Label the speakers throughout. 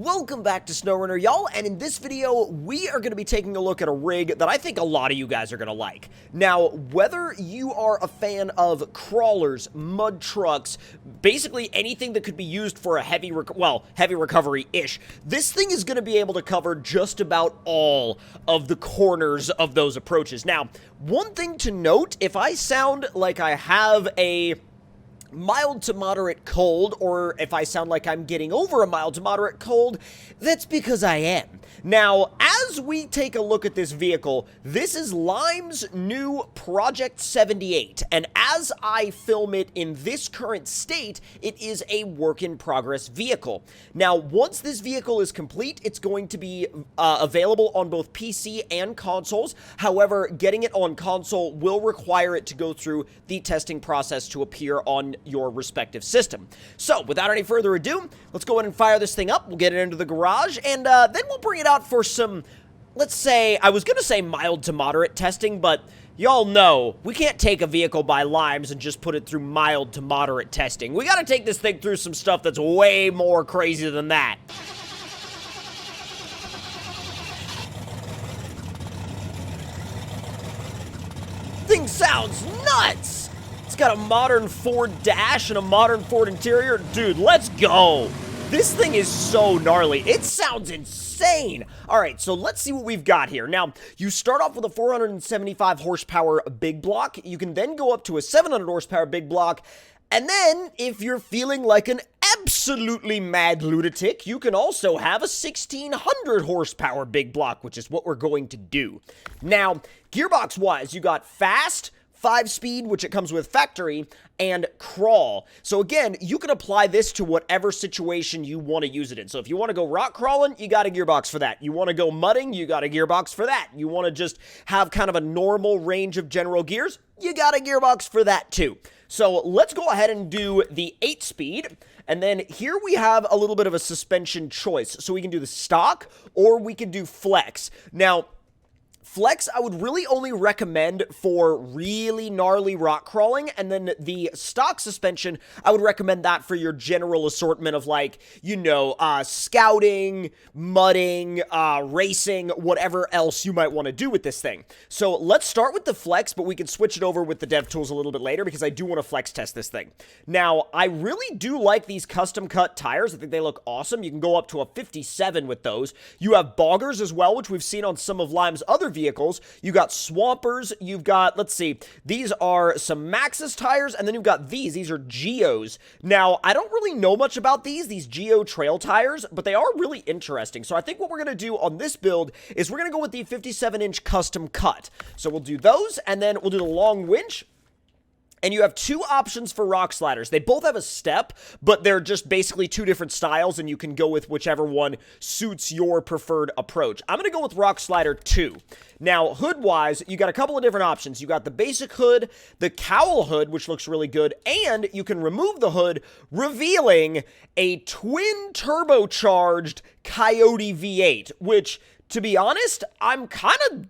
Speaker 1: Welcome back to SnowRunner, y'all, and in this video, we are going to be taking a look at a rig that I think a lot of you guys are going to like. Now, whether you are a fan of crawlers, mud trucks, basically anything that could be used for a heavy recovery-ish, this thing is going to be able to cover just about all of the corners of those approaches. Now, one thing to note, if I sound like I have a mild to moderate cold, or if I sound like I'm getting over a mild to moderate cold, that's because I am. Now, as we take a look at this vehicle, this is Lime's new Project 78, and as I film it in this current state, it is a work-in-progress vehicle. Now, once this vehicle is complete, it's going to be available on both PC and consoles. However, getting it on console will require it to go through the testing process to appear on your respective system. So, without any further ado, let's go ahead and fire this thing up. We'll get it into the garage, and then we'll bring it out for some, let's say, I was gonna say mild to moderate testing, but y'all know we can't take a vehicle by Limes and just put it through mild to moderate testing. We gotta take this thing through some stuff that's way more crazy than that. Thing sounds nuts! It's got a modern Ford dash and a modern Ford interior. Dude, let's go! This thing is so gnarly. It sounds insane. All right, so let's see what we've got here. Now, you start off with a 475 horsepower big block. You can then go up to a 700 horsepower big block. And then, if you're feeling like an absolutely mad lunatic, you can also have a 1600 horsepower big block, which is what we're going to do. Now, gearbox-wise, you got fast, 5-speed, which it comes with factory, and crawl. So again, you can apply this to whatever situation you want to use it in. So if you want to go rock crawling, you got a gearbox for that. You want to go mudding, you got a gearbox for that. You want to just have kind of a normal range of general gears, you got a gearbox for that too. So let's go ahead and do the 8-speed. And then here we have a little bit of a suspension choice. So we can do the stock or we can do flex. Now, flex, I would really only recommend for really gnarly rock crawling, and then the stock suspension, I would recommend that for your general assortment of, like, you know, scouting, mudding, racing, whatever else you might want to do with this thing. So let's start with the flex, but we can switch it over with the dev tools a little bit later because I do want to flex test this thing. Now, I really do like these custom cut tires. I think they look awesome. You can go up to a 57 with those. You have boggers as well, which we've seen on some of Lime's other vehicles. You got swampers, you've got, let's see, these are some Maxxis tires, and then you've got these are Geos. Now, I don't really know much about these Geo trail tires, but they are really interesting. So I think what we're going to do on this build is we're going to go with the 57-inch custom cut. So we'll do those, and then we'll do the long winch. And you have two options for rock sliders. They both have a step, but they're just basically two different styles, and you can go with whichever one suits your preferred approach. I'm going to go with rock slider 2. Now, hood-wise, you got a couple of different options. You got the basic hood, the cowl hood, which looks really good, and you can remove the hood, revealing a twin turbocharged Coyote V8, which, to be honest, I'm kind of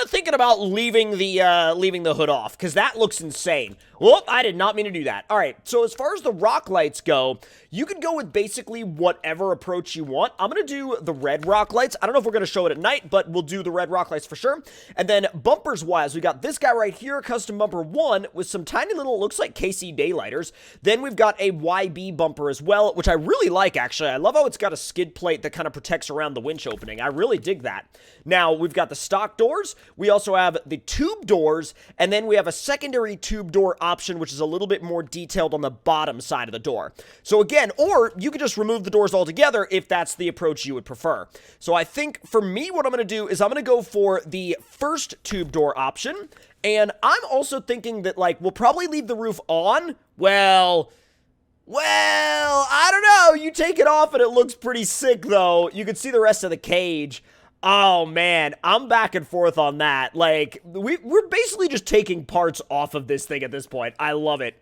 Speaker 1: thinking about leaving the hood off, because that looks insane. Whoop, I did not mean to do that. All right, so as far as the rock lights go, you can go with basically whatever approach you want. I'm going to do the red rock lights. I don't know if we're going to show it at night, but we'll do the red rock lights for sure. And then bumpers-wise, we got this guy right here, custom bumper 1, with some tiny little, looks like KC daylighters. Then we've got a YB bumper as well, which I really like, actually. I love how it's got a skid plate that kind of protects around the winch opening. I really dig that. Now, we've got the stock doors. We also have the tube doors, and then we have a secondary tube door option, which is a little bit more detailed on the bottom side of the door. So again, or you could just remove the doors altogether if that's the approach you would prefer. So I think for me, what I'm going to do is I'm going to go for the first tube door option, and I'm also thinking that, like, we'll probably leave the roof on. Well, I don't know. You take it off and it looks pretty sick, though. You can see the rest of the cage. Oh, man, I'm back and forth on that. Like, we're basically just taking parts off of this thing at this point. I love it.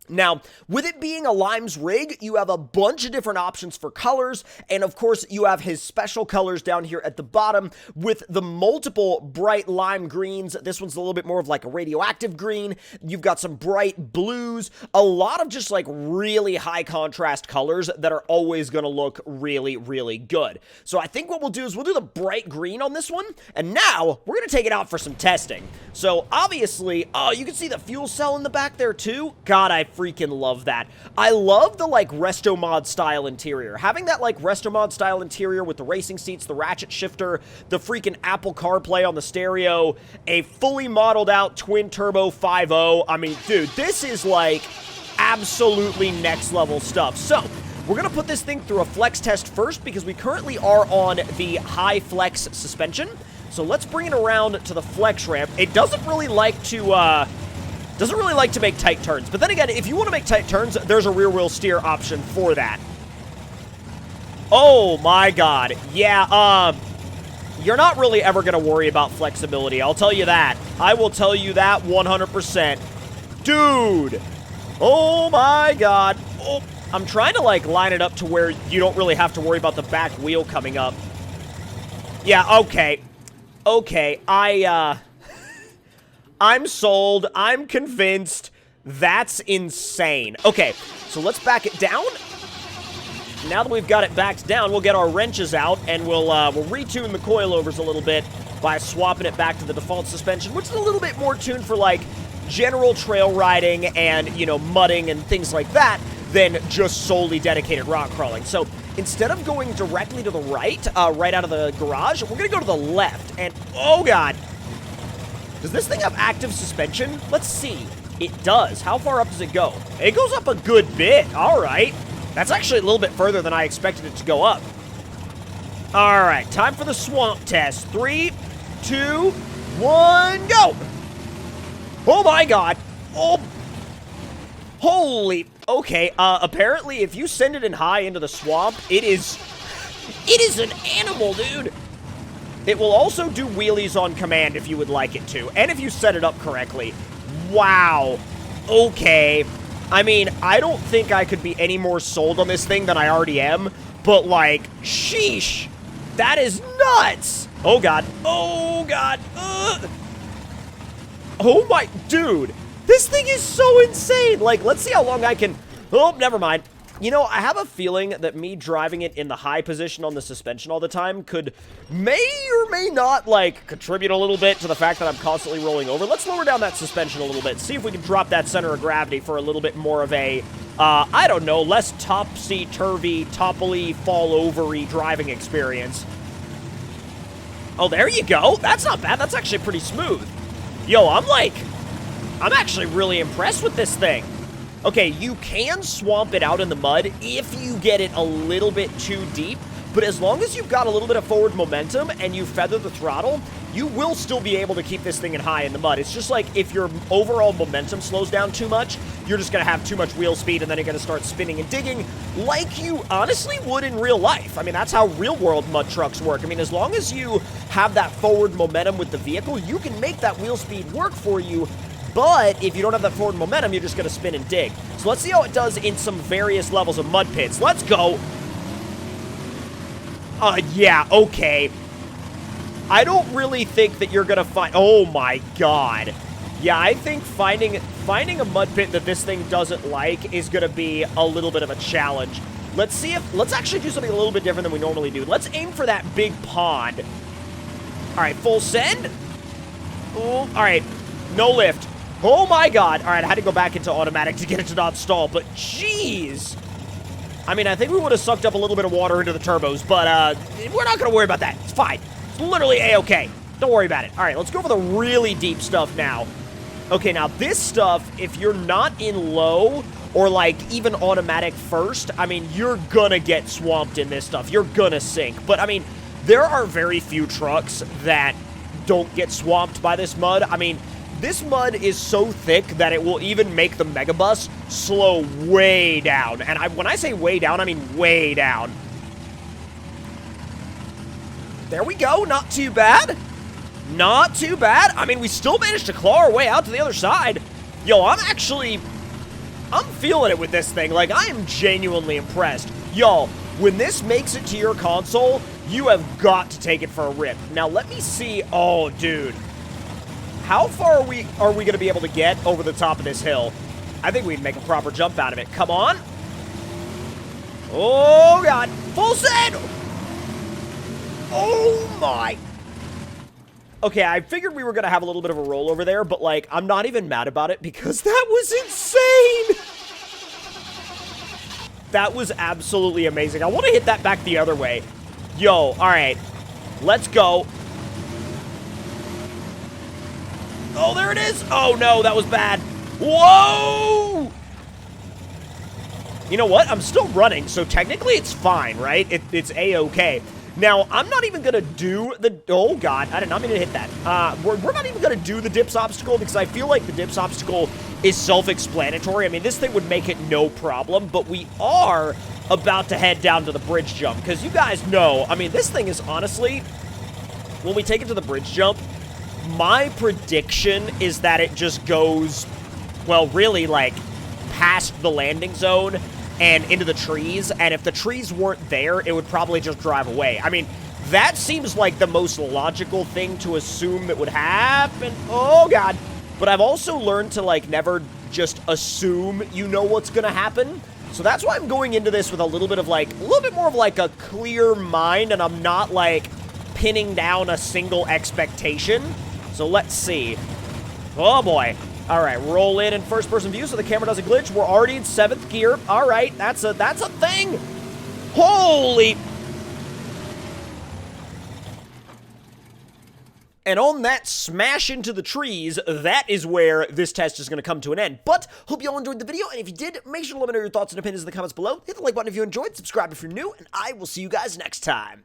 Speaker 1: Now, with it being a Lime's rig, you have a bunch of different options for colors, and of course, you have his special colors down here at the bottom with the multiple bright lime greens. This one's a little bit more of like a radioactive green. You've got some bright blues, a lot of just like really high contrast colors that are always going to look really, really good. So I think what we'll do is we'll do the bright green on this one, and now we're going to take it out for some testing. So obviously, oh, you can see the fuel cell in the back there too. God, I freaking love that. I love the like resto mod style interior. Having that like resto mod style interior with the racing seats, the ratchet shifter, the freaking Apple CarPlay on the stereo, a fully modeled out twin turbo 5.0. I mean, dude, this is like absolutely next level stuff. So we're going to put this thing through a flex test first because we currently are on the high flex suspension. So let's bring it around to the flex ramp. It doesn't really like to make tight turns. But then again, if you want to make tight turns, there's a rear wheel steer option for that. Oh my god. Yeah, you're not really ever going to worry about flexibility. I'll tell you that. I will tell you that 100%. Dude. Oh my god. Oh, I'm trying to like line it up to where you don't really have to worry about the back wheel coming up. Yeah, okay. Okay, I'm sold. I'm convinced. That's insane. Okay, so let's back it down. Now that we've got it backed down, we'll get our wrenches out, and we'll retune the coilovers a little bit by swapping it back to the default suspension, which is a little bit more tuned for, like, general trail riding and, you know, mudding and things like that than just solely dedicated rock crawling. So instead of going directly to the right, right out of the garage, we're going to go to the left. And, oh, God. Does this thing have active suspension? Let's see. It does. How far up does it go? It goes up a good bit. All right. That's actually a little bit further than I expected it to go up. All right. Time for the swamp test. 3, 2, 1, go. Oh, my God. Oh. Holy. Okay. Apparently, if you send it in high into the swamp, it is an animal, dude. It will also do wheelies on command if you would like it to, and if you set it up correctly. Wow. Okay. I mean, I don't think I could be any more sold on this thing than I already am, but, like, sheesh. That is nuts. Oh, God. Oh, God. Oh, my... Dude, this thing is so insane. Like, let's see how long I can... Oh, never mind. You know, I have a feeling that me driving it in the high position on the suspension all the time could may or may not, like, contribute a little bit to the fact that I'm constantly rolling over. Let's lower down that suspension a little bit, see if we can drop that center of gravity for a little bit more of a, I don't know, less topsy-turvy, topply, fall-over-y driving experience. Oh, there you go. That's not bad. That's actually pretty smooth. Yo, I'm actually really impressed with this thing. Okay, you can swamp it out in the mud if you get it a little bit too deep, but as long as you've got a little bit of forward momentum and you feather the throttle, you will still be able to keep this thing in high in the mud. It's just like if your overall momentum slows down too much, you're just going to have too much wheel speed and then you're going to start spinning and digging like you honestly would in real life. I mean, that's how real-world mud trucks work. I mean, as long as you have that forward momentum with the vehicle, you can make that wheel speed work for you. But if you don't have that forward momentum, you're just going to spin and dig. So let's see how it does in some various levels of mud pits. Let's go. Yeah, okay. I don't really think that you're going to find... Oh, my God. Yeah, I think finding a mud pit that this thing doesn't like is going to be a little bit of a challenge. Let's actually do something a little bit different than we normally do. Let's aim for that big pond. All right, full send. Oh, all right, no lift. Oh, my God. All right, I had to go back into automatic to get it to not stall, but jeez. I mean, I think we would have sucked up a little bit of water into the turbos, but we're not going to worry about that. It's fine. It's literally A-okay. Don't worry about it. All right, let's go for the really deep stuff now. Okay, now this stuff, if you're not in low or, like, even automatic first, I mean, you're going to get swamped in this stuff. You're going to sink. But, I mean, there are very few trucks that don't get swamped by this mud. I mean... This mud is so thick that it will even make the Megabus slow way down. And when I say way down, I mean way down. There we go. Not too bad. Not too bad. I mean, we still managed to claw our way out to the other side. Yo, I'm actually I'm feeling it with this thing. Like, I am genuinely impressed. Y'all, when this makes it to your console, you have got to take it for a rip. Now, let me see. Oh, dude. How far are we going to be able to get over the top of this hill? I think we'd make a proper jump out of it. Come on. Oh, God. Full send. Oh, my. Okay, I figured we were going to have a little bit of a roll over there, but, like, I'm not even mad about it because that was insane. That was absolutely amazing. I want to hit that back the other way. Yo, all right. Let's go. Oh, there it is. Oh, no, that was bad. Whoa! You know what? I'm still running, so technically it's fine, right? It's A-okay. Now, I'm not even going to do the... Oh, God. I did not mean to hit that. We're not even going to do the dips obstacle because I feel like the dips obstacle is self-explanatory. I mean, this thing would make it no problem, but we are about to head down to the bridge jump because you guys know, I mean, this thing is honestly... When we take it to the bridge jump, my prediction is that it just goes, well, really, like, past the landing zone and into the trees, and if the trees weren't there, it would probably just drive away. I mean, that seems like the most logical thing to assume that would happen. Oh, God. But I've also learned to, like, never just assume you know what's gonna happen. So that's why I'm going into this with a little bit of, like, a little bit more of, like, a clear mind, and I'm not, like, pinning down a single expectation. So let's see. Oh, boy. All right, roll in first-person view so the camera doesn't glitch. We're already in 7th gear. All right, that's a thing. Holy... And on that smash into the trees, that is where this test is going to come to an end. But, hope you all enjoyed the video, and if you did, make sure to let me know your thoughts and opinions in the comments below. Hit the like button if you enjoyed, subscribe if you're new, and I will see you guys next time.